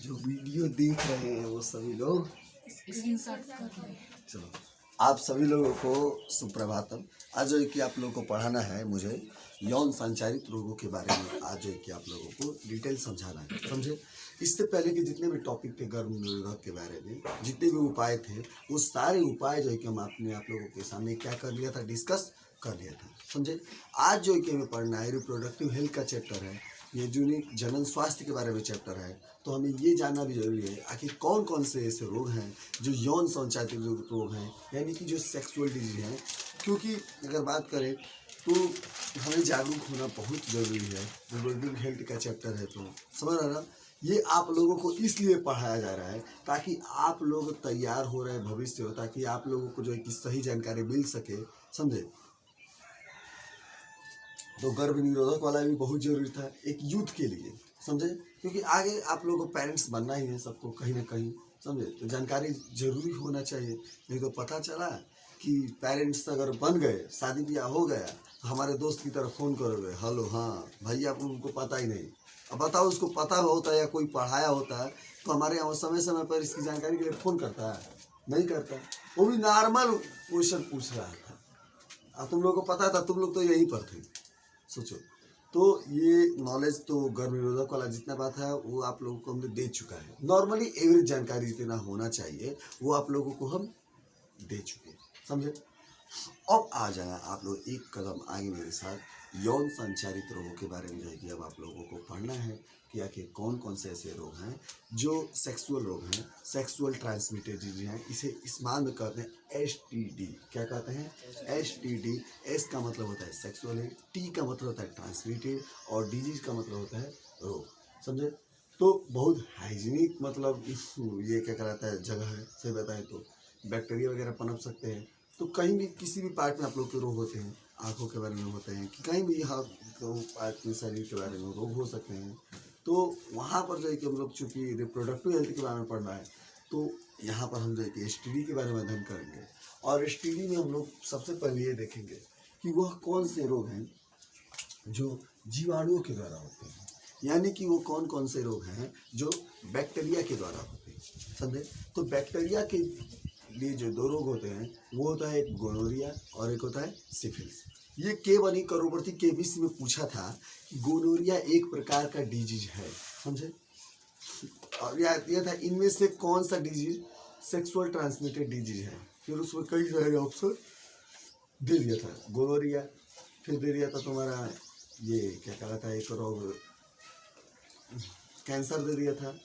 जो वीडियो देख रहे हैं वो सभी लोग स्क्रीनशॉट कर ले। चलो, आप सभी लोगों को सुप्रभातम। आज जो है कि आप लोगों को पढ़ाना है मुझे यौन संचारित रोगों के बारे में। आज जो है कि आप लोगों को डिटेल समझाना है, समझे। इससे पहले के जितने भी टॉपिक थे गर्भ निरोधक के बारे में, जितने भी उपाय थे, वो सारे उपाय जो है कि हम आपने आप लोगों के सामने क्या कर लिया था, डिस्कस कर लिया था, समझे। आज जो है कि हमें पढ़ना है रिप्रोडक्टिव हेल्थ का चैप्टर है, ये यूनिक जनन स्वास्थ्य के बारे में चैप्टर है। तो हमें ये जानना भी जरूरी है आखिर कौन कौन से ऐसे रोग हैं जो यौन संचारित रोग हैं, यानी कि जो सेक्सुअल डिजीज हैं। क्योंकि अगर बात करें तो हमें जागरूक होना बहुत ज़रूरी है। रिप्रोडक्टिव हेल्थ का चैप्टर है, तो समझ रहा ना। ये आप लोगों को इसलिए पढ़ाया जा रहा है ताकि आप लोग तैयार हो रहे भविष्य हो, ताकि आप लोगों को जो है कि सही जानकारी मिल सके, समझे। तो गर्भ निरोधक वाला भी बहुत जरूरी था एक यूथ के लिए, समझे। क्योंकि आगे आप लोगों को पेरेंट्स बनना ही है सबको कहीं ना कहीं, समझे। तो जानकारी जरूरी होना चाहिए। नहीं तो पता चला कि पेरेंट्स अगर बन गए, शादी ब्याह हो गया, तो हमारे दोस्त की तरफ फ़ोन करोगे, हेलो हाँ भैया, उनको पता ही नहीं। अब बताओ, उसको पता होता है या कोई पढ़ाया होता है तो हमारे यहाँ समय समय पर इसकी जानकारी के लिए फ़ोन करता है? नहीं करता। वो भी नॉर्मल क्वेश्चन पूछ रहा था। अब तुम लोग को पता था, तुम लोग तो यहीं पर थे, सोचो। तो ये नॉलेज तो गर्भ निरोधक वाला जितना बात है वो आप लोगों को हमने दे चुका है। नॉर्मली एवरेज जानकारी जितना होना चाहिए वो आप लोगों को हम दे चुके हैं, समझे। अब आ जाना आप लोग एक कदम आगे मेरे साथ। यौन संचारित रोगों के बारे में जो है कि अब आप लोगों को पढ़ना है कि आखिर कौन कौन से ऐसे रोग हैं जो सेक्सुअल रोग हैं, सेक्सुअल ट्रांसमिटेड डिजीज हैं। इसे इस्तेमाल में कहते हैं STD। क्या कहते हैं? STD। S का मतलब होता है सेक्सुअल, T का मतलब होता है ट्रांसमिटेड, और डिजीज का मतलब होता है रोग, समझे। तो बहुत हाइजीनिक मतलब ये क्या कहलाता है जगह है। सही बताएं तो बैक्टीरिया वगैरह पनप सकते हैं। तो कहीं भी किसी भी पार्ट में आप लोग के रोग होते हैं, आँखों के बारे में होते हैं, कि कहीं भी हाथ पार्ट में शरीर के बारे में रोग हो सकते हैं। तो वहाँ पर जो है कि हम लोग चूँकि रिप्रोडक्टिव हेल्थ के बारे में पढ़ना है, तो यहाँ पर हम जो है कि STD के बारे में अध्ययन करेंगे। और STD में हम लोग सबसे पहले ये देखेंगे कि वह कौन से रोग हैं जो जीवाणुओं के द्वारा होते हैं, यानी कि वो कौन कौन से रोग हैं जो बैक्टीरिया के द्वारा होते हैं, समझे। तो बैक्टीरिया के लिए जो दो रोग होते हैं वो होता है एक गोनोरिया और एक होता है सिफिलिस। ये के करोड़पति KBC में पूछा था कि गोनोरिया एक प्रकार का डिजीज है, समझे। और यह था इनमें से कौन सा डिजीज सेक्सुअल ट्रांसमिटेड डिजीज है। फिर उसमें कई सारे ऑप्शन दे दिया था। गोनोरिया, फिर दे दिया था तुम्हारा ये क्या कहलाता है एक रोग कैंसर दे दिया था,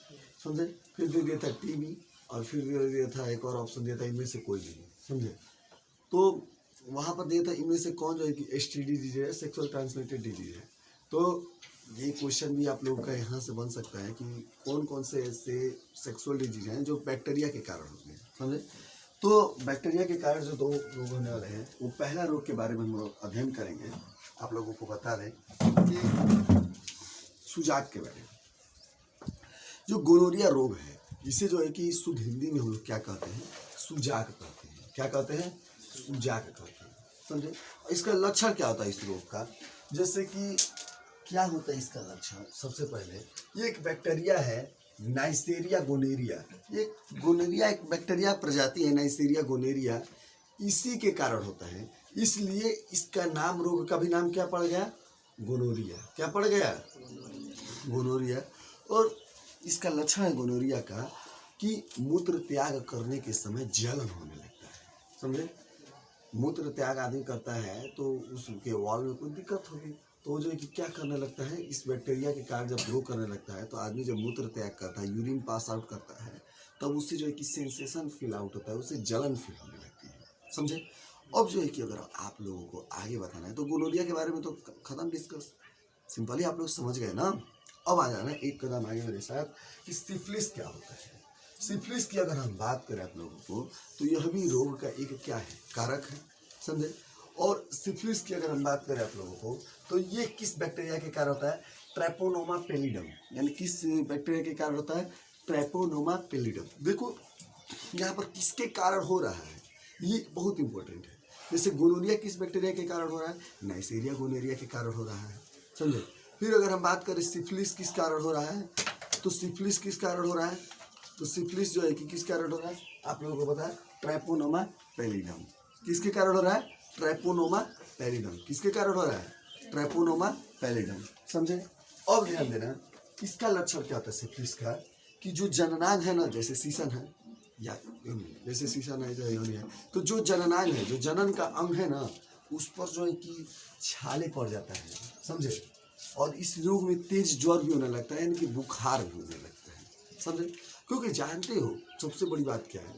समझे। फिर दे दिया था TB, और फिर दे दिया था एक और ऑप्शन दिया था इनमें से कोई नहीं, समझे। तो वहाँ पर दिया था इनमें से कौन जो है कि STD डिजीज है, सेक्सुअल ट्रांसमिटेड डिजीज है। तो ये क्वेश्चन भी आप लोगों का यहाँ से बन सकता है कि कौन कौन से ऐसे सेक्सुअल डिजीज हैं जो बैक्टीरिया के कारण होते हैं, समझे। तो बैक्टीरिया के कारण जो दो रोग होने वाले हैं, वो पहला रोग के बारे में हम लोग अध्ययन करेंगे। आप लोगों को बता दें कि सुजाक के बारे में। जो गोनोरिया रोग है इसे जो है कि शुद्ध हिंदी में हम लोग क्या कहते हैं, सुजाक कहते हैं। क्या कहते हैं? सुजाक कहते हैं, समझे। इसका लक्षण क्या होता है इस रोग का, जैसे कि क्या होता है इसका लक्षण। सबसे पहले ये एक बैक्टीरिया है नाइसेरिया गोनेरिया। ये गोनेरिया एक बैक्टीरिया प्रजाति है, नाइसेरिया गोनेरिया, इसी के कारण होता है। इसलिए इसका नाम, रोग का भी नाम क्या पड़ गया? गोनोरिया। क्या पड़ गया? गोनोरिया। और इसका लक्षण है गोनोरिया का कि मूत्र त्याग करने के समय जलन होने लगता है, समझे। मूत्र त्याग आदमी करता है तो उसके वॉल में कोई दिक्कत होगी, तो जो है कि क्या करने लगता है, इस बैक्टीरिया के कारण जब ग्रो करने लगता है तो आदमी जब मूत्र त्याग करता है, यूरिन पास आउट करता है, तब उससे जो है कि सेंसेशन फील आउट होता है, उससे जलन फील होने लगती है, समझे। अब जो है कि अगर आप लोगों को आगे बताना है तो गोनोरिया के बारे में तो खत्म डिस्कस, सिंपली आप लोग समझ गए ना। अब आ जाना एक कदम आगे मेरे साथ कि सिफिलिस क्या होता है। सिफिलिस की अगर हम बात करें आप लोगों को तो यह भी रोग का एक क्या है, कारक है, समझे। और सिफिलिस की अगर हम बात करें आप लोगों को तो ये किस बैक्टीरिया के कारण होता है? ट्रैपोनोमा पेलिडम। यानी किस बैक्टीरिया के कारण होता है? ट्रैपोनोमा पेलिडम। देखो यहाँ पर किसके कारण हो रहा है, ये बहुत इंपॉर्टेंट है। जैसे गोनोरिया किस बैक्टीरिया के कारण हो रहा है? नाइसेरिया गोनेरिया के कारण हो रहा है, समझे। फिर अगर हम बात करें सिफिलिस किस कारण हो रहा है, तो सिफिलिस किस कारण हो रहा है? तो सिफिलिस जो है कि किस कारण हो रहा है आप लोगों को पता है? ट्रैपोनोमा पैलिडम। किसके कारण हो रहा है? ट्रैपोनोमा पैलिडम। किसके कारण हो रहा है? ट्रैपोनोमा पैलिडम। समझे? अब ध्यान देना, इसका लक्षण क्या होता है सिफिलिस का? कि जो जननांग है ना, जैसे सीसन है या जैसे सीसन है या योनि है, तो जो जननांग है, जो जनन का अंग है ना, उस पर जो है कि छाले पड़ जाता है। समझे? और इस रोग में तेज ज्वर भी होने लगता है, यानी कि बुखार भी होने लगता है। समझे? क्योंकि जानते हो सबसे बड़ी बात क्या है,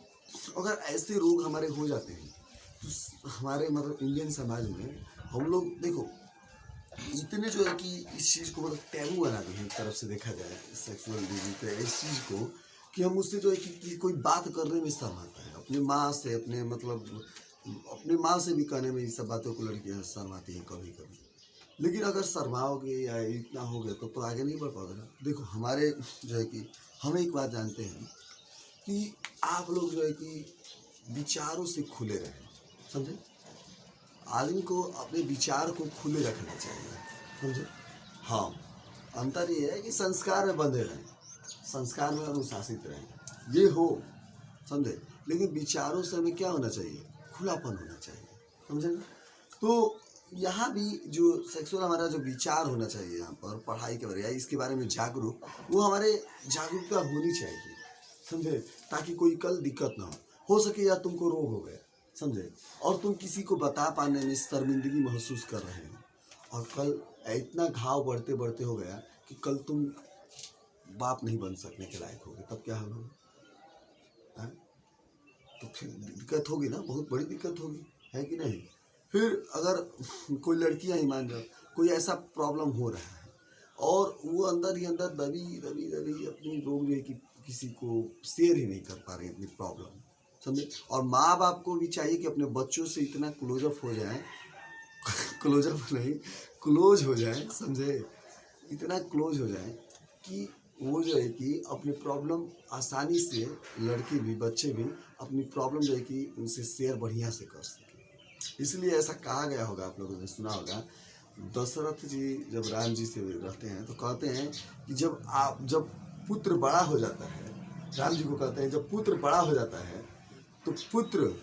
अगर ऐसे रोग हमारे हो जाते हैं तो हमारे मतलब इंडियन समाज में हम लोग देखो इतने जो है कि इस चीज़ को मतलब टैबू बना दिए हैं, एक तरफ से देखा जाए सेक्सुअल डिजीज पे, इस चीज़ को कि हम उससे जो है कि कोई बात करने में शर्म आता है। अपनी माँ से, अपने मतलब अपनी माँ से भी कहने में, ये सब बातों को लड़कियाँ शर्म आती हैं कभी कभी। लेकिन अगर शर्माओगे या इतना हो गया तो आगे नहीं बढ़ पाओगे ना। देखो हमारे जो है कि हम एक बात जानते हैं कि आप लोग जो है कि विचारों से खुले रहें। समझे? आदमी को अपने विचार को खुले रखना चाहिए। समझे? हाँ, अंतर ये है कि संस्कार में बंधे रहें, संस्कार में अनुशासित रहें, ये हो। समझे? लेकिन विचारों से हमें क्या होना चाहिए? खुलापन होना चाहिए। समझे? तो यहाँ भी जो सेक्सुअल हमारा जो विचार होना चाहिए यहाँ पर पढ़ाई के बारे में, इसके बारे में जागरूक, वो हमारे जागरूकता होनी चाहिए। समझे? ताकि कोई कल दिक्कत ना हो सके या तुमको रोग हो गया, समझे, और तुम किसी को बता पाने में शर्मिंदगी महसूस कर रहे हो, और कल इतना घाव बढ़ते बढ़ते हो गया कि कल तुम बाप नहीं बन सकने के लायक होगे, तब क्या होगा? तो फिर दिक्कत होगी ना, बहुत बड़ी दिक्कत होगी, है कि नहीं? फिर अगर कोई लड़कियां ही मान जाओ, कोई ऐसा प्रॉब्लम हो रहा है और वो अंदर ही अंदर दबी दबी दबी अपनी रोग जो है कि किसी को शेयर ही नहीं कर पा रही अपनी प्रॉब्लम। समझे? और माँ बाप को भी चाहिए कि अपने बच्चों से इतना क्लोजअप हो जाए, क्लोजअप नहीं, क्लोज हो जाए। समझे? इतना क्लोज हो जाए कि वो जो है कि अपनी प्रॉब्लम आसानी से, लड़के भी बच्चे भी अपनी प्रॉब्लम जो है कि उनसे शेयर बढ़िया से कर सके। इसलिए ऐसा कहा गया होगा, आप लोगों ने सुना होगा, दशरथ जी जब राम जी से रहते हैं तो कहते हैं कि जब पुत्र बड़ा हो जाता है, राम जी को कहते हैं जब पुत्र बड़ा हो जाता है तो पुत्र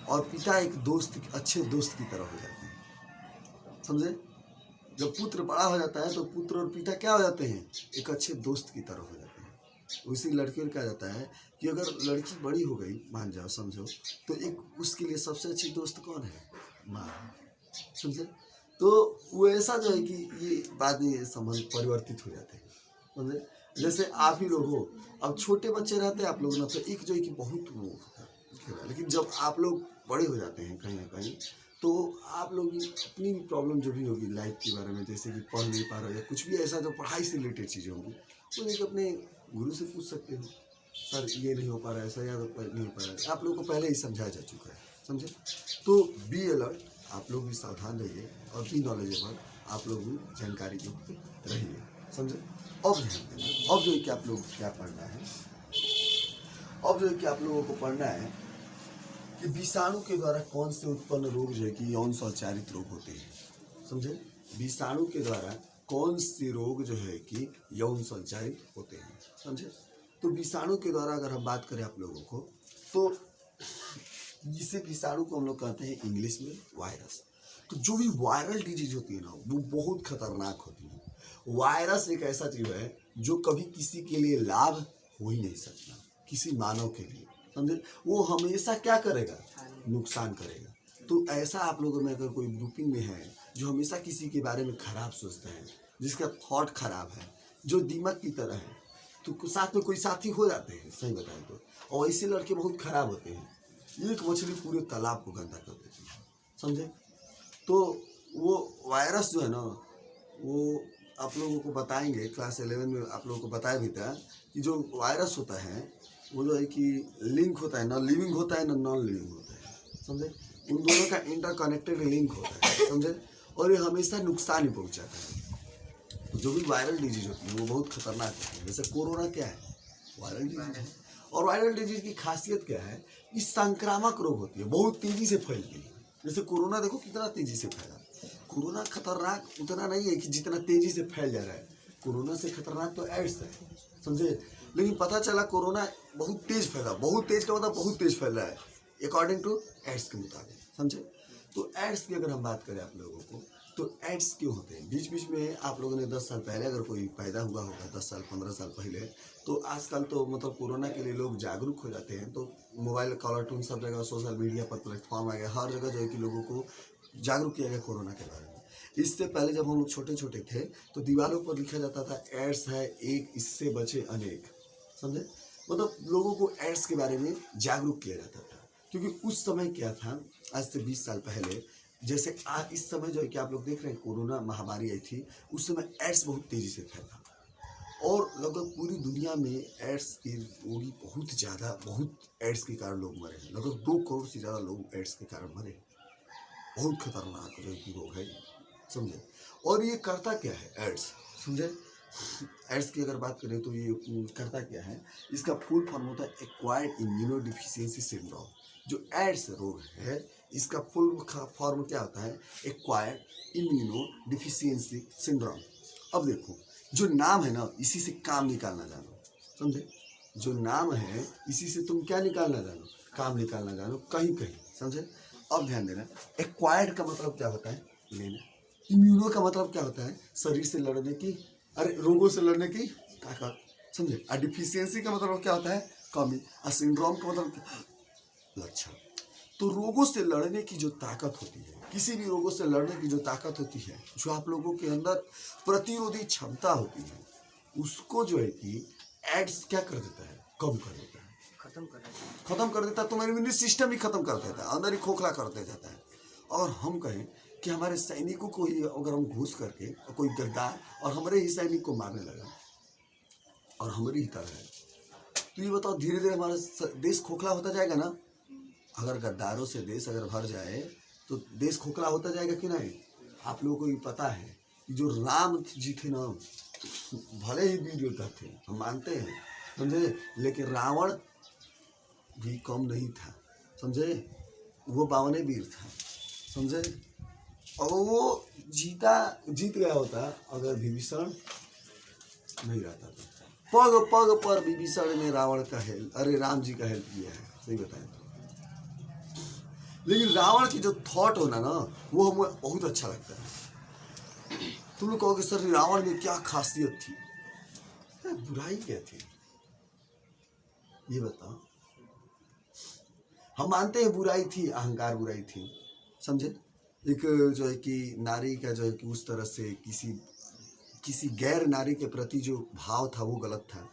और पिता एक दोस्त, अच्छे दोस्त की तरह हो जाते हैं। समझे? जब पुत्र बड़ा हो जाता है तो पुत्र और पिता क्या हो जाते हैं? एक अच्छे दोस्त की तरह हो जाते हैं। उसी लड़की में कहा जाता है कि अगर लड़की बड़ी हो गई, मान जाओ, समझो, तो एक उसके लिए सबसे अच्छी दोस्त कौन है? माँ। समझे? तो वो ऐसा जो है कि ये बाद में ये संबंध परिवर्तित हो जाते हैं। समझे? जैसे आप ही लोग हो, अब छोटे बच्चे रहते हैं आप लोग ना, तो एक जो है कि बहुत वो होता है, लेकिन जब आप लोग बड़े हो जाते हैं कहीं ना कहीं, तो आप लोग अपनी भी प्रॉब्लम जो भी होगी लाइफ के बारे में, जैसे कि पढ़ नहीं पा रहे हो या कुछ भी ऐसा जो पढ़ाई से रिलेटेड चीज़ें होंगी, वो एक अपने गुरु से पूछ सकते हो, सर ये नहीं हो पा रहा है, सर या नहीं हो पा रहा है। आप लोगों को पहले ही समझाया जा चुका है। समझे? तो बी अलर्ट, आप लोग भी सावधान रहिए, और बी नॉलेजेबल, आप लोग भी जानकारी युक्त रहिए। समझे? अब ध्यान देना, अब जो है कि आप लोग क्या पढ़ना है, अब जो है कि आप लोगों को पढ़ना है कि विषाणु के द्वारा कौन से उत्पन्न रोग जो है कि यौन संचारित रोग होते हैं। समझे? विषाणु के द्वारा कौन से रोग जो है कि यौन संचारित होते हैं। समझे? तो विषाणु के द्वारा अगर हम बात करें आप लोगों को, तो इसे विषाणु को हम लोग कहते हैं इंग्लिश में वायरस। तो जो भी वायरल डिजीज होती है ना, वो बहुत खतरनाक होती है। वायरस एक ऐसा चीज है जो कभी किसी के लिए लाभ हो ही नहीं सकता, किसी मानव के लिए। समझे? वो हमेशा क्या करेगा? नुकसान करेगा। तो ऐसा आप लोगों में अगर कोई ग्रुपिंग में है जो हमेशा किसी के बारे में खराब सोचते हैं, जिसका थॉट खराब है, जो दीमक की तरह है, तो साथ में कोई साथी हो जाते हैं, सही बताएं तो, और ऐसे लड़के बहुत खराब होते हैं, एक मछली पूरे तालाब को गंदा कर देती है। समझे? तो वो वायरस जो है ना, वो आप लोगों को बताएंगे, क्लास 11 में आप लोगों को बताया भी था कि जो वायरस होता है वो जो है कि लिंक होता है, ना लिविंग होता है ना नॉन लिविंग होता है। समझे? उन दोनों का इंटरकनेक्टेड लिंक होता है। समझे? और ये हमेशा नुकसान ही पहुंचाता है। तो जो भी वायरल डिजीज होती है वो बहुत खतरनाक होती है। जैसे कोरोना क्या है? वायरल डिजीज है। और वायरल डिजीज की खासियत क्या है? इस संक्रामक रोग होती है, बहुत तेजी से फैलती है। जैसे कोरोना देखो कितना तेजी से फैला। कोरोना खतरनाक उतना नहीं है कि जितना तेजी से फैल जा रहा है। कोरोना से खतरनाक तो एड्स है। समझे। लेकिन पता चला कोरोना बहुत तेज फैला, बहुत तेज का मतलब बहुत तेज फैल रहा है अकॉर्डिंग टू एड्स के मुताबिक, समझे। तो एड्स की अगर हम बात करें आप लोगों को, तो एड्स क्यों होते हैं? बीच बीच में आप लोगों ने 10 साल पहले अगर कोई पैदा हुआ होगा, 10 साल 15 साल पहले, तो आजकल तो मतलब कोरोना के लिए लोग जागरूक हो जाते हैं, तो मोबाइल कॉलर टून सब जगह सोशल मीडिया पर प्लेटफॉर्म आ गया, हर जगह जो है कि लोगों को जागरूक किया गया कोरोना के बारे में। इससे पहले जब हम लोग छोटे छोटे थे तो दीवारों पर लिखा जाता था एड्स है एक, इससे बचे अनेक, समझे। मतलब लोगों को एड्स के बारे में जागरूक किया जाता था, क्योंकि उस समय क्या था, आज से 20 साल पहले, जैसे आज इस समय जो है कि आप लोग देख रहे हैं कोरोना महामारी आई थी, उस समय एड्स बहुत तेजी से फैला और लगभग पूरी दुनिया में एड्स के रोगी बहुत ज़्यादा, बहुत एड्स के कारण लोग मरे हैं, लगभग 2 करोड़ से ज़्यादा लोग एड्स के कारण मरे। बहुत खतरनाक जो है कि रोग है, समझे। और ये करता क्या है एड्स, समझे। एड्स की अगर बात करें तो ये करता क्या है, इसका फुल फॉर्म होता है एक्वायर्ड इम्यूनोडिफिशियंसी सिंड्रोम। जो एड्स रोग है इसका फुल फॉर्म क्या होता है, एक्वायर्ड इम्यूनोडिफिशियंसी सिंड्रोम। अब देखो जो नाम है ना, इसी से काम निकालना जानो, समझे। जो नाम है इसी से तुम क्या निकालना जानो, काम निकालना जानो कहीं कहीं, समझे। अब ध्यान देना, एक्वायर्ड का मतलब क्या होता है, लेना। इम्यूनो का मतलब क्या होता है, शरीर से लड़ने की, अरे रोगों से लड़ने की ताकत, समझे। और डिफिशियंसी का मतलब क्या होता है, कमी। और सिंड्रोम का मतलब लक्षण। तो रोगों से लड़ने की जो ताकत होती है, किसी भी रोगों से लड़ने की जो ताकत होती है, जो आप लोगों के अंदर प्रतिरोधी क्षमता होती है, उसको जो है कि एड्स क्या कर देता है, कम कर देता है, खत्म कर देता है। तुम्हारा इम्यून सिस्टम ही खत्म कर देता है, अंदर ही खोखला कर दे जाता है। और हम कहें कि हमारे सैनिकों को ही अगर हम घुस करके कोई गद्दार और हमारे ही सैनिक को मारने लगा और हमारी ही तरह है, तो ये बताओ धीरे धीरे हमारा देश खोखला होता जाएगा ना। अगर गद्दारों से देश अगर भर जाए तो देश खोखला होता जाएगा कि नहीं। आप लोगों को ये पता है कि जो राम जी थे ना, भले ही वीर योद्धा थे, हम मानते हैं, समझे, लेकिन रावण भी कम नहीं था, समझे। वो 52 वीर था, समझे। और वो जीत गया होता अगर विभीषण नहीं रहता था। पग पग पर विभीषण ने रावण का हेल्प, अरे राम जी का हेल्प किया है, सही बताया। लेकिन रावण की जो थॉट होना ना, वो हमें बहुत अच्छा लगता है। तुम लोग कहोगे सर रावण में क्या खासियत थी, बुराई क्या थी, ये बताओ। हम मानते हैं बुराई थी, अहंकार बुराई थी, समझे। एक जो है कि नारी का जो है कि उस तरह से किसी गैर नारी के प्रति जो भाव था वो गलत था,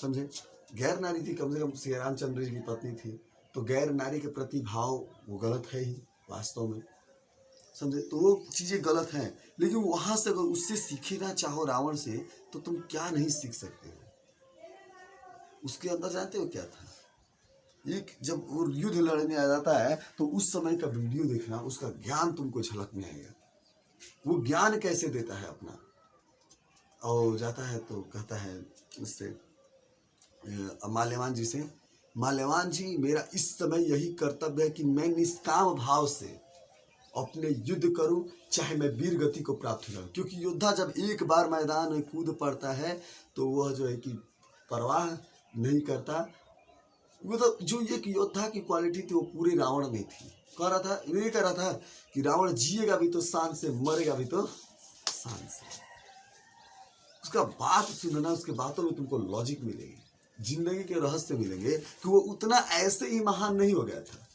समझे। गैर नारी थी, कम से कम श्री रामचंद्र जी की पत्नी थी, तो गैर नारी के प्रति भाव वो गलत है ही वास्तव में, समझे। तो वो चीज़ें गलत हैं। लेकिन वहाँ से अगर उससे सीखना चाहो रावण से, तो तुम क्या नहीं सीख सकते हो। उसके अंदर जानते हो क्या था, एक जब वो युद्ध लड़ने आ जाता है तो उस समय का वीडियो देखना, उसका ज्ञान तुमको झलक में आएगा। वो ज्ञान कैसे देता है अपना, और जाता है तो कहता है उससे माल्यवान जी से, माल्यवान जी मेरा इस समय यही कर्तव्य है कि मैं निष्काम भाव से अपने युद्ध करूं, चाहे मैं वीर गति को प्राप्त हो जाऊं। क्योंकि योद्धा जब एक बार मैदान में कूद पड़ता है तो वह जो है कि परवाह नहीं करता। मतलब जो एक योद्धा की क्वालिटी थी वो पूरे रावण में थी। कह रहा था, ये कह रहा था कि रावण जिएगा भी तो शान से, मरेगा भी तो शान से। उसका बात सुनना, उसके बातों में तुमको लॉजिक मिलेगी, जिंदगी के रहस्य मिलेंगे कि वो उतना ऐसे ही महान नहीं हो गया था।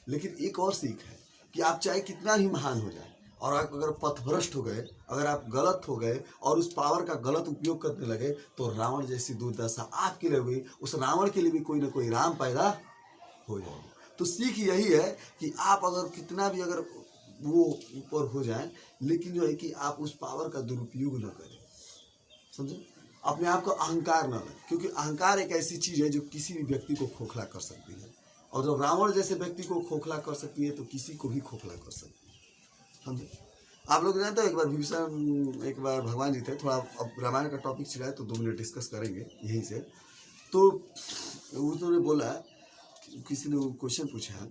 लेकिन एक और सीख है कि आप चाहे कितना ही महान हो जाए, और आप अगर पथभ्रष्ट हो गए, अगर आप गलत हो गए और उस पावर का गलत उपयोग करने लगे, तो रावण जैसी दुर्दशा आपके लिए हुई, उस रावण के लिए भी कोई ना कोई राम पैदा हो जाए। तो सीख यही है कि आप अगर कितना भी अगर वो ऊपर हो जाए, लेकिन जो है कि आप उस पावर का दुरुपयोग न करें, समझे। अपने आप को अहंकार न लें, क्योंकि अहंकार एक ऐसी चीज़ है जो किसी भी व्यक्ति को खोखला कर सकती है। और जब रावण जैसे व्यक्ति को खोखला कर सकती है तो किसी को भी खोखला कर सकती है, समझे। आप लोग जानते हो एक बार विभीषण, एक बार भगवान जी थे, थोड़ा अब रामायण का टॉपिक चला है तो 2 मिनट डिस्कस करेंगे यहीं से। तो उन्होंने बोला, किसी ने क्वेश्चन पूछा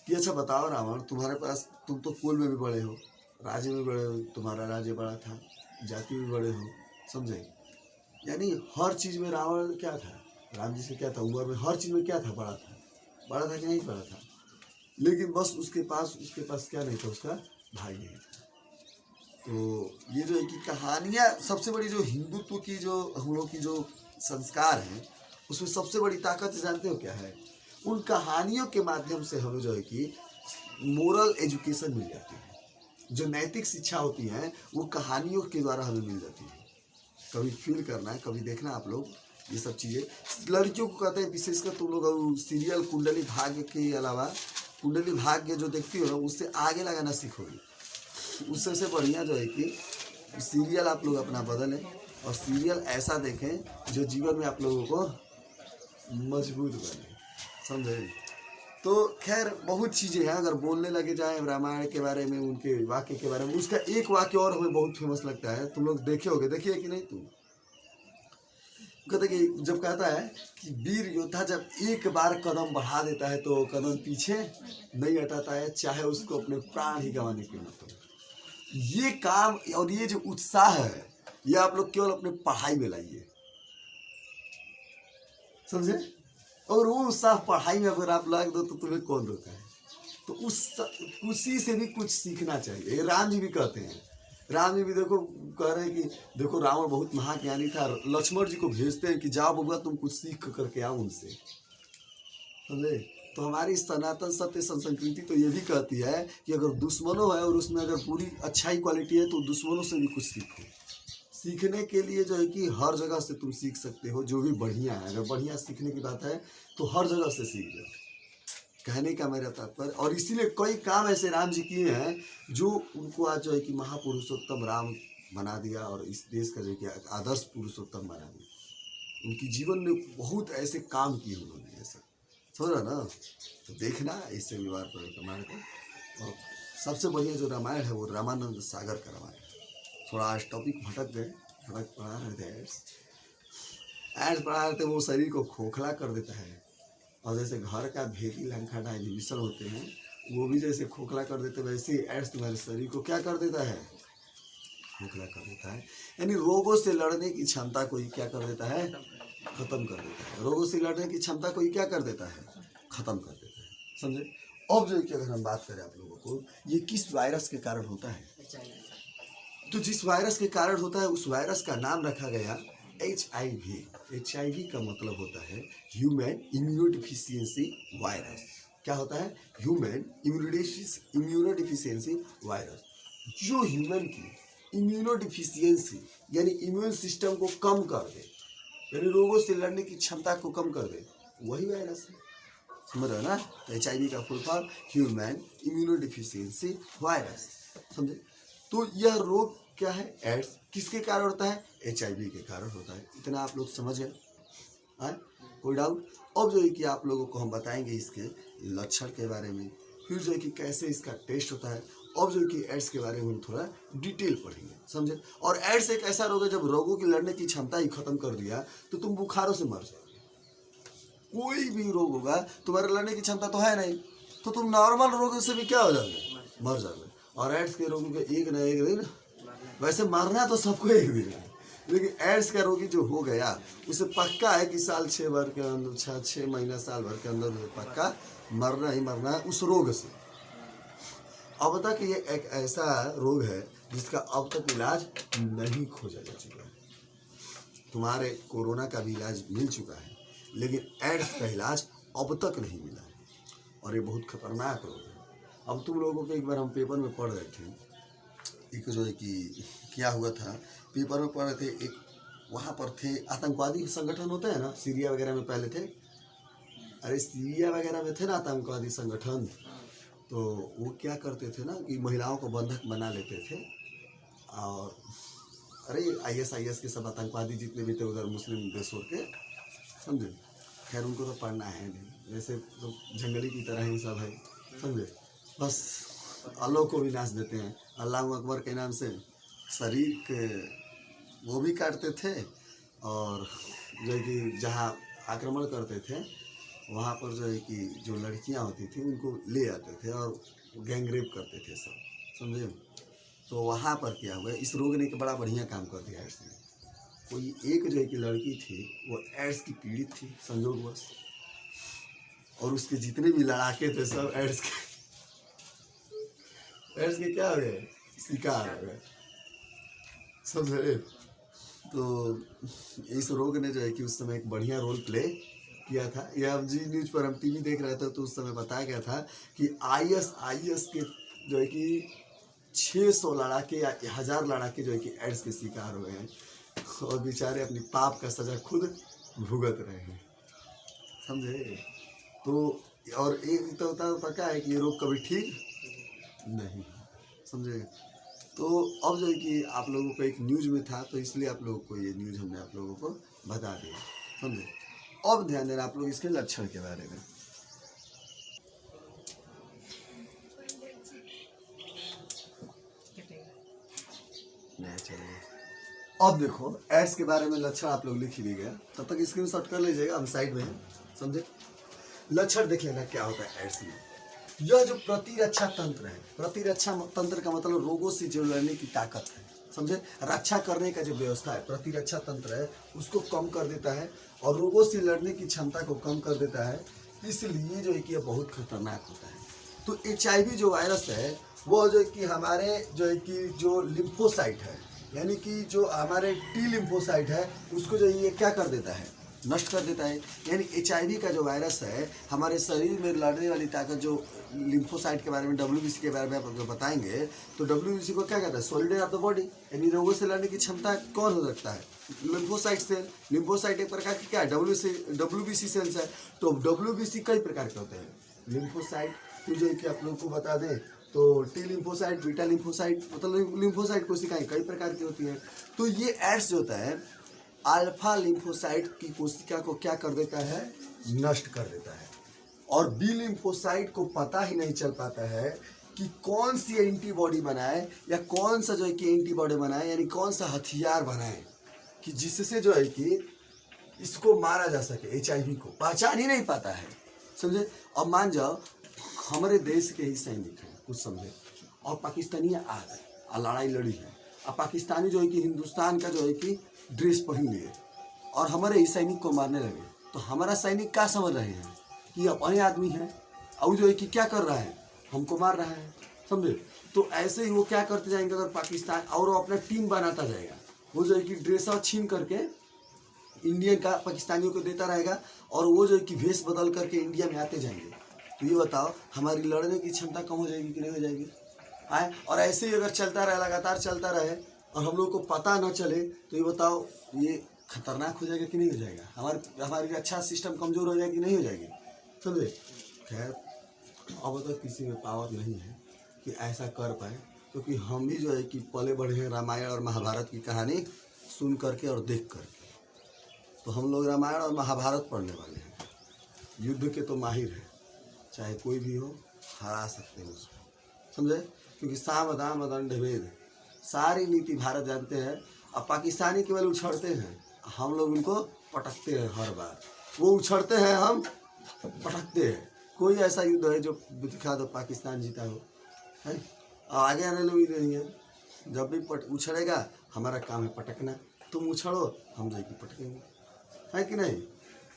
कि अच्छा बताओ रावण, तुम्हारे पास, तुम तो कुल में भी बड़े हो, राज्य में बड़े हो, तुम्हारा राज्य बड़ा था, जाति में बड़े हो, समझे, यानी हर चीज़ में रावण क्या था, राम जी से क्या था, उम्र में हर चीज़ में क्या था, बड़ा था कि नहीं बड़ा था, लेकिन बस उसके पास क्या नहीं था, उसका भाई नहीं था। तो ये जो है कि कहानियाँ सबसे बड़ी जो हिंदुत्व की जो हम लोग की जो संस्कार हैं, उसमें सबसे बड़ी ताकत जानते हो क्या है, उन कहानियों के माध्यम से हमें जो है कि मोरल एजुकेशन मिल जाती है। जो नैतिक शिक्षा होती है वो कहानियों के द्वारा हमें मिल जाती है। कभी फील करना है, कभी देखना आप लोग ये सब चीज़ें। लड़कियों को कहते हैं विशेषकर, तुम लोग सीरियल कुंडली भाग्य के अलावा कुंडली भाग्य जो देखती हो ना, उससे आगे लगाना सीखोगे। उससे से बढ़िया जो है कि सीरियल आप लोग अपना बदलें और सीरियल ऐसा देखें जो जीवन में आप लोगों को मजबूत बने, समझे। तो खैर बहुत चीज़ें हैं, अगर बोलने लगे जाए रामायण के बारे में, उनके वाक्य के बारे में, उसका एक वाक्य और हमें बहुत फेमस लगता है, तुम लोग देखे होगे, देखिए कि नहीं तुम, कहते कि जब कहता है कि वीर योद्धा जब एक बार कदम बढ़ा देता है तो कदम पीछे नहीं हटाता है, चाहे उसको अपने प्राण ही गंवाने क्यों ना पड़े। ये काम और ये जो उत्साह है, ये आप लोग केवल अपने पढ़ाई में लाइए, समझे। और वो उत्साह पढ़ाई में अगर आप ला दो तो तुम्हें कौन रोका है। तो उसी से भी कुछ सीखना चाहिए। राम जी भी कहते हैं, राम जी भी देखो कह रहे हैं कि देखो रावण बहुत महाज्ञानी था, लक्ष्मण जी को भेजते हैं कि जाओ बबुआ तुम कुछ सीख करके आओ उनसे, समझे। तो हमारी सनातन सत्य संस्कृति तो ये भी कहती है कि अगर दुश्मनों है और उसमें अगर पूरी अच्छाई क्वालिटी है तो दुश्मनों से भी कुछ सीखो। सीखने के लिए जो है कि हर जगह से तुम सीख सकते हो, जो भी बढ़िया है। अगर बढ़िया सीखने की बात है तो हर जगह से सीख लो, कहने का मेरा तात्पर्य। और इसीलिए कई काम ऐसे राम जी किए हैं जो उनको आज जो है कि महापुरुषोत्तम राम बना दिया और इस देश का जो है कि आदर्श पुरुषोत्तम बना दिया। उनकी जीवन में बहुत ऐसे काम किए उन्होंने, ऐसा समझ रहा ना। तो देखना इससे विवाद पर रामायण को। और सबसे बढ़िया जो रामायण है वो रामानंद सागर का रामायण। थोड़ा आज टॉपिक भटक गए, पढ़ा रहे थे एड्स पढ़ा रहे थे, वो शरीर को खोखला कर देता है। और जैसे घर का भेदी लंकाटा विभीषण होते हैं, वो भी जैसे खोखला कर देते, वैसे ही एड्स तुम्हारे शरीर को क्या कर देता है, खोखला कर देता है। यानी रोगों से लड़ने की क्षमता को ही क्या कर देता है, खत्म कर देता है। रोगों से लड़ने की क्षमता को ही क्या कर देता है, खत्म कर देता है, समझे। अब जो कि अगर हम बात करें आप लोगों को, ये किस वायरस के कारण होता है, तो जिस वायरस के कारण होता है उस वायरस का नाम रखा गया HIV। HIV का मतलब होता है ह्यूमन इम्यूनोडिफिशियंसी वायरस। क्या होता है, ह्यूमन इम्यूनोडिफिशियंसी वायरस। जो ह्यूमन की इम्यूनोडिफिशियंसी यानी इम्यून सिस्टम को कम कर दे, यानी रोगों से लड़ने की क्षमता को कम कर दे, वही वायरस है, समझ रहे हो ना। HIV का full form human immunodeficiency virus, समझे। तो यह रोग क्या है, एड्स किसके कारण होता है, HIV के कारण होता है। इतना आप लोग समझ गए, कोई डाउट। अब जो है कि आप लोगों को हम बताएंगे इसके लक्षण के बारे में, फिर जो है कि कैसे इसका टेस्ट होता है। अब जो है कि एड्स के बारे में हम थोड़ा डिटेल पढ़ेंगे, समझे। और एड्स एक ऐसा रोग है जब रोगों की लड़ने की क्षमता ही खत्म कर दिया तो तुम बुखारों से मर जाओ। कोई भी रोग होगा, तुम्हारे लड़ने की क्षमता तो है नहीं, तो तुम नॉर्मल रोगों से भी क्या हो जाओगे, मर जाओगे। और एड्स के रोगी को एक न एक दिन, वैसे मरना तो सबको एक दिन है, लेकिन एड्स का रोगी जो हो गया उसे पक्का है कि साल 6 भर के अंदर, 6 महीना साल भर के अंदर पक्का मरना ही मरना है उस रोग से। अब तक ये एक ऐसा रोग है जिसका अब तक इलाज नहीं खोजा जा चुका है। तुम्हारे कोरोना का भी इलाज मिल चुका है, लेकिन एड्स का इलाज अब तक नहीं मिला है, और ये बहुत खतरनाक रोग है। अब तुम लोगों को एक बार हम पेपर में पढ़ रहे थे, एक जो है कि क्या हुआ था, पेपर में पढ़ रहे थे, एक वहाँ पर थे आतंकवादी संगठन होते हैं ना, सीरिया वगैरह में पहले थे, अरे सीरिया वगैरह में थे ना आतंकवादी संगठन, तो वो क्या करते थे ना कि महिलाओं को बंधक बना लेते थे। और अरे IS के सब आतंकवादी जितने भी थे उधर मुस्लिम देशों के, समझे। खैर उनको तो पढ़ना है नहीं, वैसे तो जंगली की तरह ही सब है, समझे। बस अल्लाह को भी नाच देते हैं, अल्लाह अकबर के नाम से शरीर के वो भी काटते थे, और जो है कि जहाँ आक्रमण करते थे वहाँ पर जो है कि जो लड़कियाँ होती थी उनको ले आते थे और गैंगरेप करते थे सब, समझे। तो वहाँ पर क्या हुआ, इस रोग ने एक बड़ा बढ़िया काम कर दिया है इसने, कोई एक जो है कि लड़की थी वो एड्स की पीड़ित थी संयोगवश, और उसके जितने भी लड़ाके थे सब एड्स के क्या हो गए, शिकार हो गए, समझे। तो इस रोग ने जो है कि उस समय एक बढ़िया रोल प्ले किया था। यह अब जी न्यूज़ पर हम टीवी देख रहे थे तो उस समय बताया गया था कि आईएस के जो है कि 600 लड़ाके या 1000 लड़ाके जो है कि एड्स के शिकार हुए हैं, और बेचारे अपनी पाप का सजा खुद भुगत रहे हैं, समझे। तो और एक तो पता है कि ये रोग कभी ठीक नहीं, समझे। तो अब जो है कि आप लोगों को एक न्यूज़ में था तो इसलिए आप लोगों को ये न्यूज़ हमने आप लोगों को बता दिया, समझे। अब ध्यान देना आप लोग इसके लक्षण के बारे में। नहीं चलिए, अब देखो एड्स के बारे में लक्षण आप लोग लिख ही भी गया, तब तक स्क्रीनशॉट कर लीजिएगा, हम साइड में हैं, समझे। लक्षण देख लेना क्या होता है एड्स में। यह जो प्रतिरक्षा तंत्र है, प्रतिरक्षा तंत्र का मतलब रोगों से जो लड़ने की ताकत है, समझे। रक्षा करने का जो व्यवस्था है, प्रतिरक्षा तंत्र है, उसको कम कर देता है और रोगों से लड़ने की क्षमता को कम कर देता है। इसलिए जो है कि यह बहुत खतरनाक होता है। तो HIV जो वायरस है वो जो है कि हमारे जो है कि जो लिम्फोसाइट है, यानी कि जो हमारे T लिम्फोसाइट है, उसको जो ये क्या कर देता है, नष्ट कर देता है। यानी HIV का जो वायरस है हमारे शरीर में लड़ने वाली ताकत, जो लिम्फोसाइट के बारे में WBC के बारे में आप जो बताएंगे, तो WBC को क्या कहता है, सोल्जर ऑफ द बॉडी, यानी रोगों से लड़ने की क्षमता कौन हो सकता है, लिम्फोसाइट सेल। लिम्फोसाइट एक प्रकार की क्या है, WBC सेल्स है। तो WBC कई प्रकार के होते हैं। लिम्फोसाइट तो जो है कि आप लोगों को बता दें तो T लिम्फोसाइट, बीटा लिम्फोसाइट, मतलब लिम्फोसाइट कोशिकाएं कई प्रकार की होती हैं। तो ये एड्स जो होता है अल्फा लिम्फोसाइट की कोशिका को क्या कर देता है, नष्ट कर देता है। और बी लिम्फोसाइट को पता ही नहीं चल पाता है कि कौन सी एंटीबॉडी बनाए या कौन सा जो है कि एंटीबॉडी बनाए, यानी कौन सा हथियार बनाए कि जिससे जो है कि इसको मारा जा सके। HIV को पहचान ही नहीं पाता है, समझे। अब मान जाओ हमारे देश के ही सैनिक हैं कुछ, समझे, और पाकिस्तानी आ गए और लड़ाई लड़ी है, और पाकिस्तानी जो है कि हिंदुस्तान का जो है कि ड्रेस पहन लिए और हमारे ही सैनिक को मारने लगे, तो हमारा सैनिक क्या समझ रहे हैं कि अपने आदमी है, और जो है कि क्या कर रहा है, हमको मार रहा है, समझे। तो ऐसे ही वो क्या करते जाएंगे, अगर पाकिस्तान और वो अपना टीम बनाता जाएगा, वो जो है कि ड्रेस छीन करके इंडियन का पाकिस्तानियों को देता रहेगा, और वो जो है कि वेश बदल करके इंडिया में आते जाएंगे। तो ये बताओ हमारी लड़ने की क्षमता कम हो जाएगी कि नहीं हो जाएगी, आए। और ऐसे ही अगर चलता रहे, लगातार चलता रहे और हम लोग को पता ना चले, तो ये बताओ ये खतरनाक हो जाएगा कि नहीं हो जाएगा, हमारी रक्षा सिस्टम कमज़ोर हो जाएगी कि नहीं हो जाएगी, समझे। खैर अब तो किसी में पावर नहीं है कि ऐसा कर पाए, क्योंकि हम भी जो है कि पले बढ़े हैं रामायण और महाभारत की कहानी सुन करके और देख करके। तो हम लोग रामायण और महाभारत पढ़ने वाले हैं, युद्ध के तो माहिर हैं, चाहे कोई भी हो हरा सकते हैं उसको, समझे। क्योंकि साम दाम दंड भेद सारी नीति भारत जानते हैं। अब पाकिस्तानी केवल उछड़ते हैं, हम लोग उनको पटकते हैं, हर बार वो उछड़ते हैं हम पटकते हैं। कोई ऐसा युद्ध है जो दिखा दो पाकिस्तान जीता हो, है, आगे आने लोग नहीं है। जब भी उछड़ेगा हमारा काम है पटकना, तुम उछड़ो हम जाएगी पटकेंगे, है कि नहीं।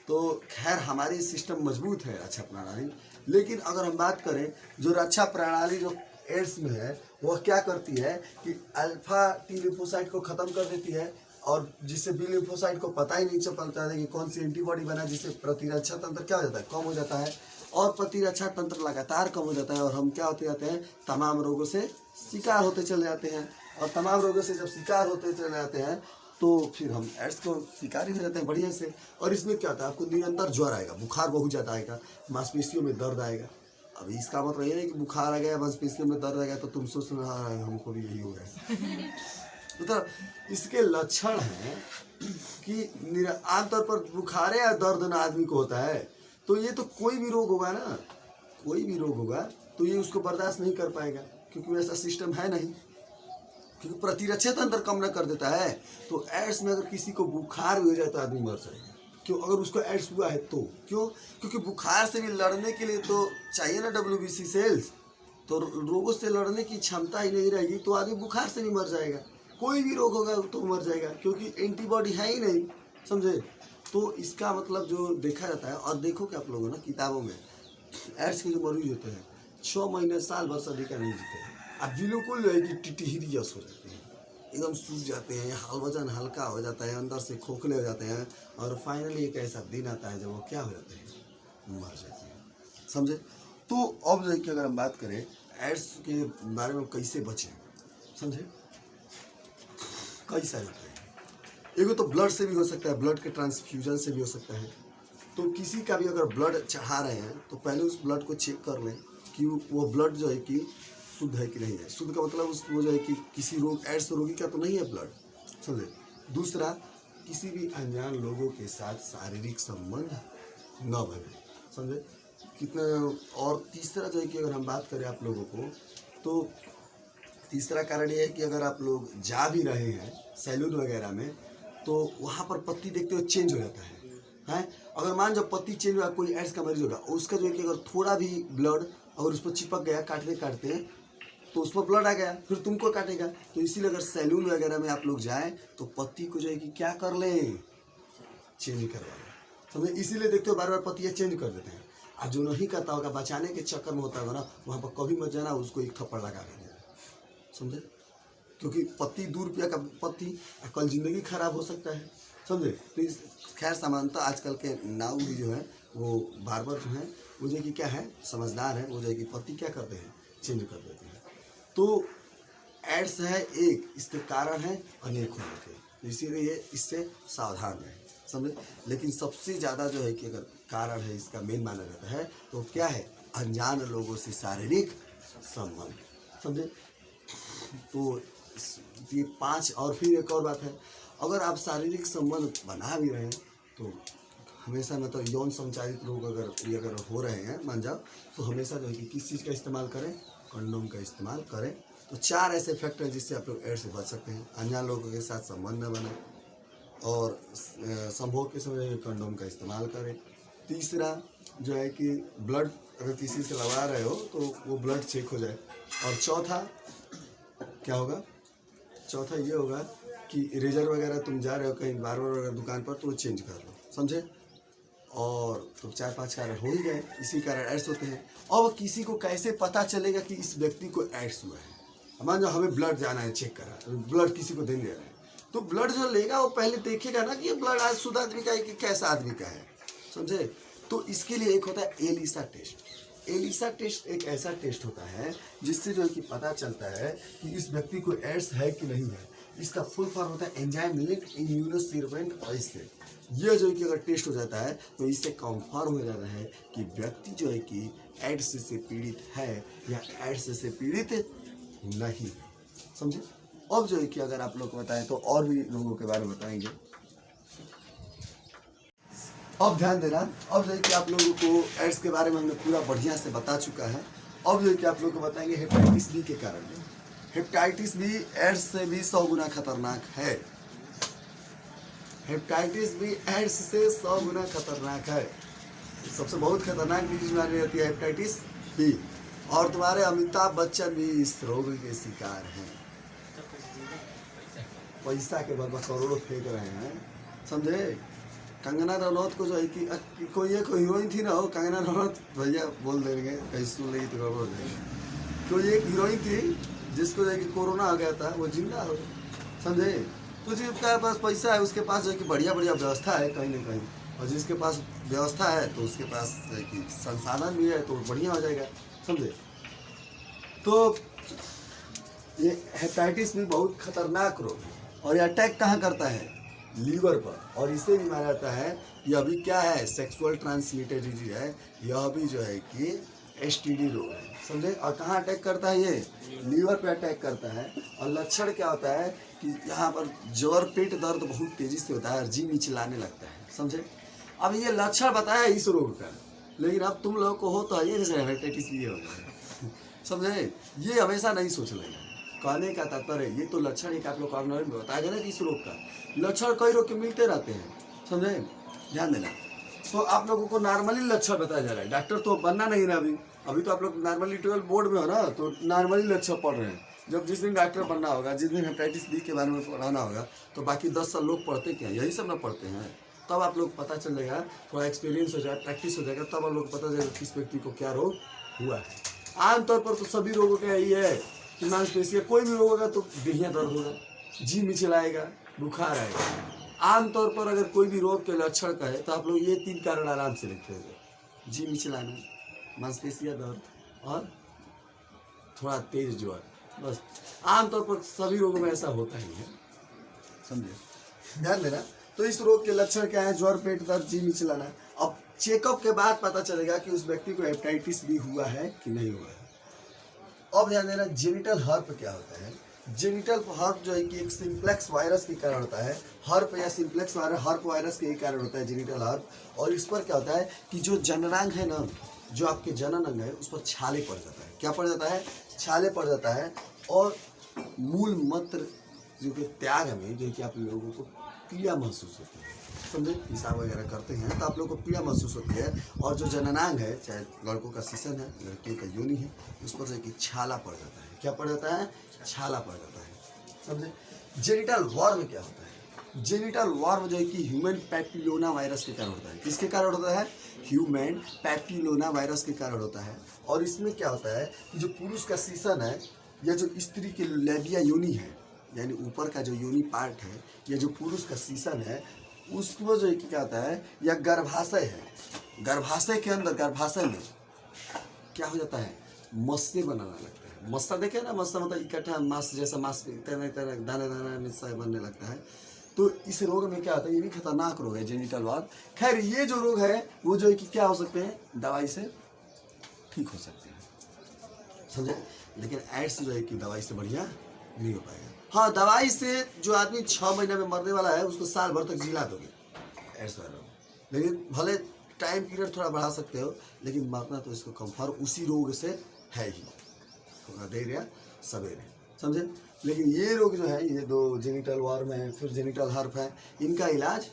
तो खैर हमारी सिस्टम मजबूत है रक्षा प्रणाली। लेकिन अगर हम बात करें जो रक्षा प्रणाली जो एड्स में है, वह क्या करती है कि अल्फा T लिम्फोसाइट को ख़त्म कर देती है, और जिससे बी लिम्फोसाइट को पता ही नहीं चल पाता है कि कौन सी एंटीबॉडी बना, जिससे प्रतिरक्षा तंत्र क्या हो जाता है, कम हो जाता है, और प्रतिरक्षा तंत्र लगातार कम हो जाता है, और हम क्या होते जाते हैं, तमाम रोगों से शिकार होते चले जाते हैं। और तमाम रोगों से जब शिकार होते चले जाते हैं तो फिर हम एड्स को शिकार ही हो जाते हैं बढ़िया से। और इसमें क्या होता है, आपको निरंतर ज्वर आएगा, बुखार बहुत ज़्यादा आएगा, मांसपेशियों में दर्द आएगा। अभी इसका मतलब ये नहीं कि बुखार आ गया मांसपेशियों में दर्द आ गया तो तुम सोच रहे हो हमको भी यही हो गया। मतलब इसके लक्षण हैं कि आमतौर पर बुखार या दर्द ना आदमी को होता है, तो ये तो कोई भी रोग होगा ना, कोई भी रोग होगा तो ये उसको बर्दाश्त नहीं कर पाएगा, क्योंकि वैसा सिस्टम है नहीं, क्योंकि प्रतिरक्षा तंत्र कम न कर देता है। तो एड्स में अगर किसी को बुखार हो जाए तो आदमी मर जाएगा। क्यों? अगर उसको एड्स हुआ है तो क्यों? क्योंकि बुखार से भी लड़ने के लिए तो चाहिए ना WBC सेल्स, तो रोगों से लड़ने की क्षमता ही नहीं रहेगी तो आदमी बुखार से भी मर जाएगा। कोई भी रोग होगा तो मर जाएगा, क्योंकि एंटीबॉडी है ही नहीं, समझे। तो इसका मतलब जो देखा जाता है, और देखो कि आप लोगों ना किताबों में एड्स के जो मरीज होते हैं 6 महीने साल भर से अधिक नहीं जीते हैं, अब बिल्कुल जो है कि टिटहिरियस हो जाते हैं, एकदम सूख जाते हैं, वजन हल्का हो जाता है, अंदर से खोखले हो जाते हैं, और फाइनली एक ऐसा दिन आता है जब वो क्या हो जाते हैं, मर जाते हैं, समझे। तो अब जो है कि अगर हम बात करें एड्स के बारे में कैसे बचें, समझे, कई सारे उपाय हैं। एगो तो ब्लड से भी हो सकता है, ब्लड के ट्रांसफ्यूजन से भी हो सकता है। तो किसी का भी अगर ब्लड चढ़ा रहे हैं तो पहले उस ब्लड को चेक कर लें कि वो ब्लड जो है कि शुद्ध है कि नहीं है। शुद्ध का मतलब वो जो है कि किसी रोग एड्स रोगी का तो नहीं है ब्लड, समझे। दूसरा, किसी भी अनजान लोगों के साथ शारीरिक संबंध न बने, समझे कितना। और तीसरा जो है कि अगर हम बात करें आप लोगों को, तो तीसरा कारण ये है कि अगर आप लोग जा भी रहे हैं सैलून वगैरह में, तो वहाँ पर पत्ती देखते हुए चेंज हो जाता है। अगर मान जब पत्ती चेंज हुआ, कोई एड्स का मरीज होगा, उसका जो है कि अगर थोड़ा भी ब्लड अगर उस पर चिपक गया काटते काटते, तो उस पर ब्लड आ गया, फिर तुमको काटेगा। तो इसीलिए अगर सैलून वगैरह में आप लोग जाएं तो पत्ती को जो है कि क्या कर लें, चेंज करवा लें, समझे। इसीलिए देखते हो बार बार पत्तियाँ चेंज कर देते हैं। अब जो नहीं करता होगा, बचाने के चक्कर में होता होगा ना, वहाँ पर कभी मत जाना, उसको एक थप्पड़ लगा देना, समझे। क्योंकि पत्ती ₹2 का पत्ती, कल जिंदगी खराब हो सकता है, समझे। तो इस खैर सामान्यतः आजकल के नाऊ भी जो है वो बार्बर जो है वो जो कि क्या है, समझदार है, वो जो है कि पत्ती क्या करते हैं, चेंज कर देते हैं। तो एड्स है एक, इसके कारण है अनेक होने के, तो इसीलिए इससे सावधान रहें, समझे। लेकिन सबसे ज़्यादा जो है कि अगर कारण है इसका मेन माना जाता है तो क्या है, अनजान लोगों से शारीरिक संबंध, समझे। तो ये 5। और फिर एक और बात है, अगर आप शारीरिक संबंध बना भी रहे हैं तो हमेशा मतलब यौन संचारित रोग अगर हो रहे हैं मान जाओ, तो हमेशा जो है कि किस चीज़ का इस्तेमाल करें, कंडोम का इस्तेमाल करें। तो 4 ऐसे फैक्टर हैं जिससे आप लोग एड्स से बच सकते हैं। अनजान लोगों के साथ संबंध न बनाए, और संभोग के समय कंडोम का इस्तेमाल करें। तीसरा जो है कि ब्लड अगर किसी से लगा रहे हो तो वो ब्लड चेक हो जाए। और चौथा क्या होगा, चौथा ये होगा कि इरेजर वगैरह तुम जा रहे हो कहीं बार्बर वगैरह दुकान पर, तो वो चेंज कर लो, समझे। और तो 4-5 कारण हो ही गए, इसी कारण एड्स होते हैं। और किसी को कैसे पता चलेगा कि इस व्यक्ति को एड्स हुआ है। मान लो हमें ब्लड जाना है चेक करा, ब्लड किसी को देने रहे हैं, तो ब्लड जो लेगा वो पहले देखेगा ना कि ये ब्लड आज शुद्ध आदमी का है कि कैसा आदमी का है, समझे। तो इसके लिए एक होता है एलिसा टेस्ट। एलिसा टेस्ट एक ऐसा टेस्ट होता है जिससे जो है कि पता चलता है कि इस व्यक्ति को एड्स है कि नहीं है। इसका फुल फॉर्म होता है एंजाइम लिंक्ड इम्यूनोसेरेब्रल ऑयस्टर। यह जो है कि अगर टेस्ट हो जाता है तो इससे कंफर्म हो जाता है कि व्यक्ति जो है कि एड्स से पीड़ित है या एड्स से पीड़ित नहीं, समझे। अब जो है कि अगर आप लोग को बताएं तो और भी लोगों के बारे में बताएंगे। अब ध्यान देना, अब जो है कि आप लोगों को एड्स के बारे में हमने पूरा बढ़िया से बता चुका है। अब जो है कि आप लोगों को बताएंगे हेपेटाइटिस बी के कारण। हेपेटाइटिस बी एड्स से भी 100 गुना खतरनाक है। हेपेटाइटिस बी एड्स से 100 गुना खतरनाक है। सबसे बहुत खतरनाक डिजीज मानी जाती है हेपेटाइटिस बी। और तुम्हारे अमिताभ बच्चन भी इस रोग के शिकार हैं। पैसा के बल करोड़ों फेंक रहे हैं, समझे। कंगना रनौत को जो है कि कोई एक हीरोइन थी ना, हो कंगना रनौत, भैया बोल देंगे कहीं सुन लेगी तो गड़बड़ हो जाएगी। कोई एक हीरोइन थी जिसको जो है कि कोरोना आ गया था, वो जिंदा हो, समझे। तो जिसके पास पैसा है उसके पास जो है कि बढ़िया बढ़िया व्यवस्था है कहीं ना कहीं, और जिसके पास व्यवस्था है तो उसके पास जो है कि संसाधन भी है तो बढ़िया हो जाएगा, समझे। तो ये हेपेटाइटिस भी बहुत खतरनाक रोग है, और ये अटैक कहाँ करता है, लीवर पर। और इसे भी माना जाता है यह भी क्या है, सेक्सुअल ट्रांसमिटेड डिजीज है। यह भी जो है कि एसटीडी रोग है, समझे। और कहाँ अटैक करता है, ये लीवर पे अटैक करता है। और लक्षण क्या होता है कि यहाँ पर जोर पेट दर्द बहुत तेजी से होता है और जी मिचलाने लगता है, समझे। अब ये लक्षण बताया इस रोग का, लेकिन अब तुम लोगों को हो तो ये जैसे हेपेटाइटिस बी हो गया, समझे। ये हमेशा नहीं सोच लेना। कहने का तात्पर्य ये तो लक्षण एक आप लोग को बताया गया ना कि इस रोग का लक्षण कई रोग के मिलते रहते हैं, समझे। ध्यान देना। तो आप लोगों को नॉर्मली लक्षण बताया जा रहा है, डॉक्टर तो बनना नहीं ना अभी तो आप लोग नॉर्मली 12 बोर्ड में हो ना, तो नॉर्मली लक्षण पढ़ रहे हैं। जब जिस दिन डॉक्टर बनना होगा, जिस दिन हेपेटाइटिस बी के बारे में पढ़ाना होगा, तो बाकी 10 साल लोग पढ़ते क्या, यही सब ना पढ़ते हैं। तब आप लोग पता चल जाएगा, थोड़ा एक्सपीरियंस हो जाएगा, प्रैक्टिस हो जाएगा, तब आप लोग पता चलेगा किस व्यक्ति को क्या रोग हुआ है। आमतौर पर तो सभी रोगों का यही है कि मांसपेशियाँ, कोई भी रोग होगा तो देहिया दर्द होगा, जी मिचलाएगा, बुखार आएगा। आमतौर पर अगर कोई भी रोग के लक्षण का है तो आप लोग ये 3 कारण आराम से लिखते होंगे: जी मिचलाना, मांसपेशियाँ दर्द और थोड़ा तेज ज्वर। बस आमतौर पर सभी रोगों में ऐसा होता ही है, समझे, ध्यान देना। तो इस रोग के लक्षण क्या है? ज्वर, पेट दर्द, जी मिचलाना। अब चेकअप के बाद पता चलेगा कि उस व्यक्ति को हेपेटाइटिस बी हुआ है कि नहीं हुआ है। अब ध्यान देना, जेनिटल हर्प क्या होता है? जेनिटल हर्प जो है कि एक सिंप्लेक्स वायरस के कारण होता है। हर्प या सिंप्लेक्स वायरस, हर्प वायरस के ही कारण होता है जेनिटल हर्प। और इस पर क्या होता है कि जो जननांग है ना, जो आपके जनन अंग है, उस पर छाले पड़ जाता है। क्या पड़ जाता है? छाले पड़ जाता है। और मूल मूत्र जो कि त्याग में जो कि आप लोगों को पीड़ा महसूस होती है, समझे, पेशाब वगैरह करते हैं तो आप लोगों को पीड़ा महसूस होती है। और जो जननांग है, चाहे लड़कों का सीसन है, लड़कियों का योनि है, उस पर जो कि छाला पड़ जाता है। क्या पड़ जाता है? छाला पड़ जाता है, समझे। जेनिटल वर्म क्या होता है? जेनिटल वर्म जो है कि ह्यूमन पैपिलोना वायरस के कारण होता है। किसके कारण होता है? ह्यूमन पैपिलोना वायरस के कारण होता है। और इसमें क्या होता है कि जो पुरुष का सीसन है या जो स्त्री के लेबिया योनि है, यानी ऊपर का जो योनि पार्ट है, या जो पुरुष का सीसन है, उसको जो है कि क्या होता है, या गर्भाशय है, गर्भाशय के अंदर, गर्भाशय में क्या हो जाता है? मस्से बनाना लगता है। मस्सा देखे ना, मस्सा मतलब इकट्ठा मांस जैसा, मांस दाने दाने मिस्सा बनने लगता है। तो इस रोग में क्या होता है? ये भी खतरनाक रोग है, जेनिटल वर्म। खैर, ये जो रोग है वो जो है कि क्या हो सकते हैं? दवाई से ठीक हो सकते हैं, समझे। लेकिन एड्स जो है कि दवाई से बढ़िया नहीं हो पाएगा। हाँ, दवाई से जो आदमी 6 महीने में मरने वाला है, उसको साल भर तक जिला दोगे एड्स वाला। लेकिन भले टाइम पीरियड थोड़ा बढ़ा सकते हो, लेकिन मरना तो इसको कंफर्म उसी रोग से है ही, थोड़ा देर या सवेरे, समझे। लेकिन ये रोग जो है, ये 2 जेनिटल वर्म है, फिर जेनिटल हर्प है, इनका इलाज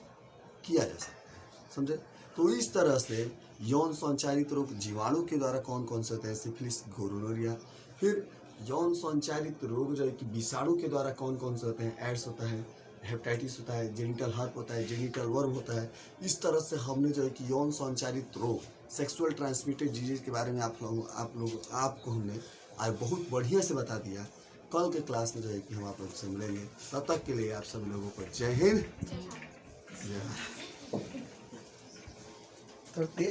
किया जा सकता है, समझे। तो इस तरह से यौन संचारित रोग जीवाणु के द्वारा कौन कौन से होते हैं? Syphilis, gonorrhoea. फिर यौन संचारित रोग जो है कि विषाणु के द्वारा कौन कौन से होते हैं? एड्स होता है, हेपेटाइटिस होता है, जेनिटल हर्प होता है, जेनिटल वर्म होता है। इस तरह से हमने जो है कि यौन संचारित रोग, सेक्सुअल ट्रांसमिटेड डिजीज के बारे में आपको हमने आज बहुत बढ़िया से बता दिया। कल के क्लास में जो है कि हम आप लोग से मिलेंगे। तब तक के लिए आप सभी लोगों को जय हिंद, जय भारत। तो